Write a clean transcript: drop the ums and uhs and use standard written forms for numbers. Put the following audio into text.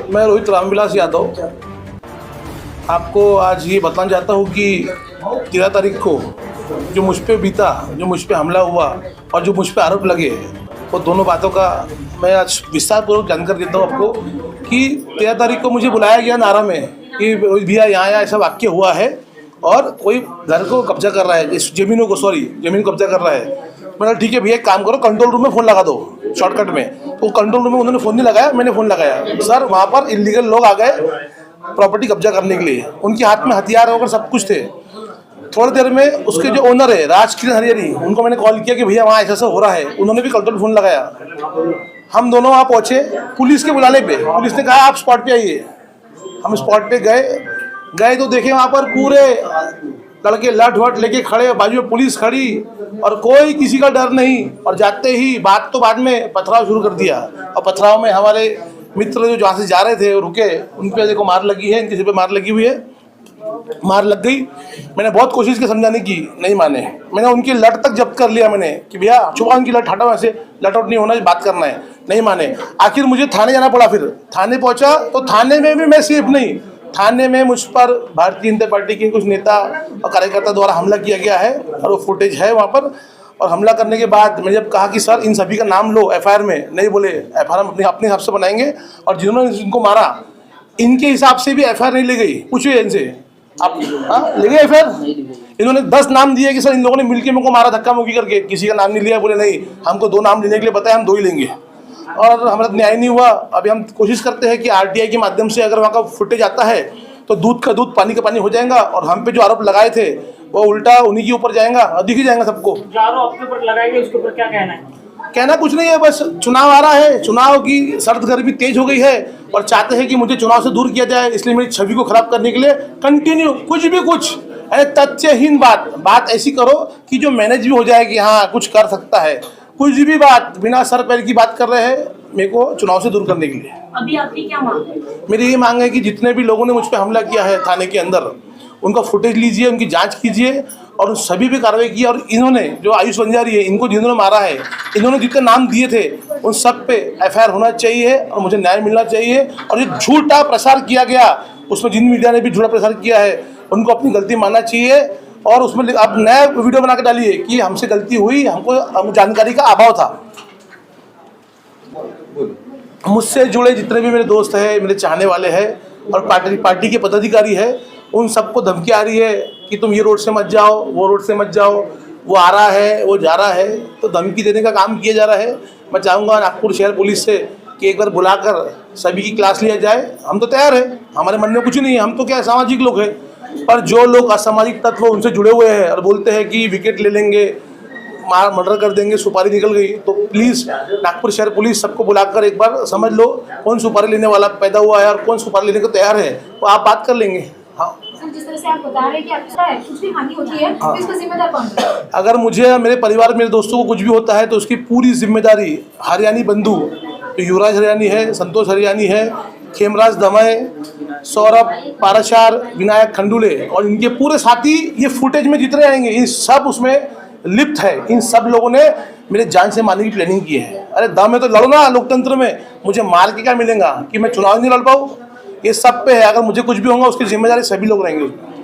मैं रोहित रामविलास यादव आपको आज ये बताना चाहता हूँ कि 13 तारीख को जो मुझ पे बीता, जो मुझ पे हमला हुआ और जो मुझ पे आरोप लगे, वो दोनों बातों का मैं आज विस्तारपूर्वक जानकारी देता हूँ आपको कि 13 तारीख को मुझे बुलाया गया नारा में कि भैया यहाँ ऐसा वाक्य हुआ है और कोई घर को कब्जा कर रहा है, इस जमीन को कब्जा कर रहा है। मैंने ठीक है भैया, एक काम करो, कंट्रोल रूम में फ़ोन लगा दो शॉर्टकट में। तो कंट्रोल रूम में उन्होंने फ़ोन नहीं लगाया, मैंने फ़ोन लगाया। सर वहाँ पर इलीगल लोग आ गए प्रॉपर्टी कब्जा करने के लिए, उनके हाथ में हथियार होकर सब कुछ थे। थोड़ी देर में उसके जो ओनर है राजकिरण हरियाणी, उनको मैंने कॉल किया कि भैया वहाँ ऐसा हो रहा है, उन्होंने भी कंट्रोल फ़ोन लगाया। हम दोनों वहाँ पहुँचे पुलिस के बुलाने पे, पुलिस ने कहा आप स्पॉट पे आइए। हम स्पॉट पे गए तो देखे वहाँ पर पूरे लड़के लट वट लेके खड़े, बाजू में पुलिस खड़ी और कोई किसी का डर नहीं। और जाते ही बात तो बाद में पथराव शुरू कर दिया और पथराव में हमारे मित्र जो जहाँ से जा रहे थे वो रुके, उन पे देखो मार लगी है, इनके सिर पे मार लगी हुई है, मार लग गई। मैंने बहुत कोशिश की समझाने की, नहीं माने। मैंने उनकी लट तक जब्त कर लिया मैंने कि भैया छुपा उनकी लट, हटाओ, ऐसे लट आउट नहीं होना, बात करना है, नहीं माने। आखिर मुझे थाने जाना पड़ा। फिर थाने पहुंचा तो थाने में भी मैं सेफ नहीं। थाने में मुझ पर भारतीय जनता पार्टी के कुछ नेता और कार्यकर्ता द्वारा हमला किया गया है और वो फुटेज है वहाँ पर। और हमला करने के बाद मैंने जब कहा कि सर इन सभी का नाम लो एफआईआर में, नहीं बोले एफआईआर हम अपने हिसाब से बनाएंगे और जिन्होंने इनको मारा इनके हिसाब से भी एफआईआर नहीं ली गई। पूछिए इनसे, आप ले गए एफआईआर? इन्होंने 10 नाम दिए कि सर इन लोगों ने मिलकर मेरे को मारा धक्का मुक्की करके, किसी का नाम नहीं लिया। बोले नहीं, हमको 2 नाम लेने के लिए बताया, हम 2 ही लेंगे। और हमारा न्याय नहीं हुआ। अभी हम कोशिश करते हैं कि आरटीआई के माध्यम से अगर वहाँ का फुटेज आता है तो दूध का दूध पानी का पानी हो जाएगा और हम पे जो आरोप लगाए थे वो उल्टा उन्हीं के ऊपर जाएगा, दिख ही जाएगा सबको। जो आरोप आपके ऊपर लगाए गए उसके ऊपर क्या कहना है? कहना कुछ नहीं है, बस चुनाव आ रहा है, चुनाव की सर्द गर्मी तेज हो गई है और चाहते हैं कि मुझे चुनाव से दूर किया जाए, इसलिए मेरी छवि को खराब करने के लिए कंटिन्यू कुछ तथ्यहीन बात ऐसी करो कि जो मैनेज भी हो जाए कि हाँ कुछ कर सकता है। कुछ भी बात बिना सर पैर की बात कर रहे हैं मेरे को चुनाव से दूर करने के लिए। अभी आपकी क्या मांग है? मेरी ये मांग है कि जितने भी लोगों ने मुझ पर हमला किया है थाने के अंदर, उनका फुटेज लीजिए, उनकी जांच कीजिए और उन सभी पे कार्रवाई की। और इन्होंने जो आयुष बंजारी है, इनको जिन्होंने मारा है, इन्होंने जितने नाम दिए थे उन सब पे एफआईआर होना चाहिए और मुझे न्याय मिलना चाहिए। और जो झूठा प्रसार किया गया उसमें जिन मीडिया ने भी झूठा प्रसार किया है उनको अपनी गलती मानना चाहिए और उसमें आप नया वीडियो बना के डालिए कि हमसे गलती हुई, हमको जानकारी का अभाव था। मुझसे जुड़े जितने भी मेरे दोस्त हैं, मेरे चाहने वाले हैं और पार्टी के पदाधिकारी हैं, उन सबको धमकी आ रही है कि तुम ये रोड से मत जाओ, वो रोड से मत जाओ, वो आ रहा है, वो जा रहा है, तो धमकी देने का काम किया जा रहा है। मैं चाहूँगा नागपुर शहर पुलिस से कि एक बार बुलाकर सभी की क्लास लिया जाए। हम तो तैयार हैं, हमारे मन में कुछ नहीं है, हम तो क्या सामाजिक लोग हैं। पर जो लोग असामाजिक तत्व उनसे जुड़े हुए हैं और बोलते हैं कि विकेट ले लेंगे, मर्डर कर देंगे, सुपारी निकल गई, तो प्लीज़ नागपुर शहर पुलिस सबको बुलाकर एक बार समझ लो कौन सुपारी लेने वाला पैदा हुआ है और कौन सुपारी लेने को तैयार है, तो आप बात कर लेंगे। हाँ, जिस तरह से आप बता रहे हैं कि अच्छा है, कुछ भी हानि होती है तो इसका जिम्मेदार कौन है? अगर मुझे, मेरे परिवार, मेरे दोस्तों को कुछ भी होता है तो उसकी पूरी जिम्मेदारी हरियाणी बंधु, तो युवराज हरियाणी है, संतोष हरियाणी है, खेमराज दमय, सौरभ पाराशार, विनायक खंडुले और इनके पूरे साथी ये फुटेज में जितने आएंगे इन सब उसमें लिप्त है। इन सब लोगों ने मेरे जान से मारने की प्लानिंग की है। अरे दम है तो लड़ो ना लोकतंत्र में, मुझे मार के क्या मिलेगा कि मैं चुनाव नहीं लड़ पाऊँ? ये सब पे है, अगर मुझे कुछ भी होगा उसकी जिम्मेदारी सभी लोग रहेंगे उसमें।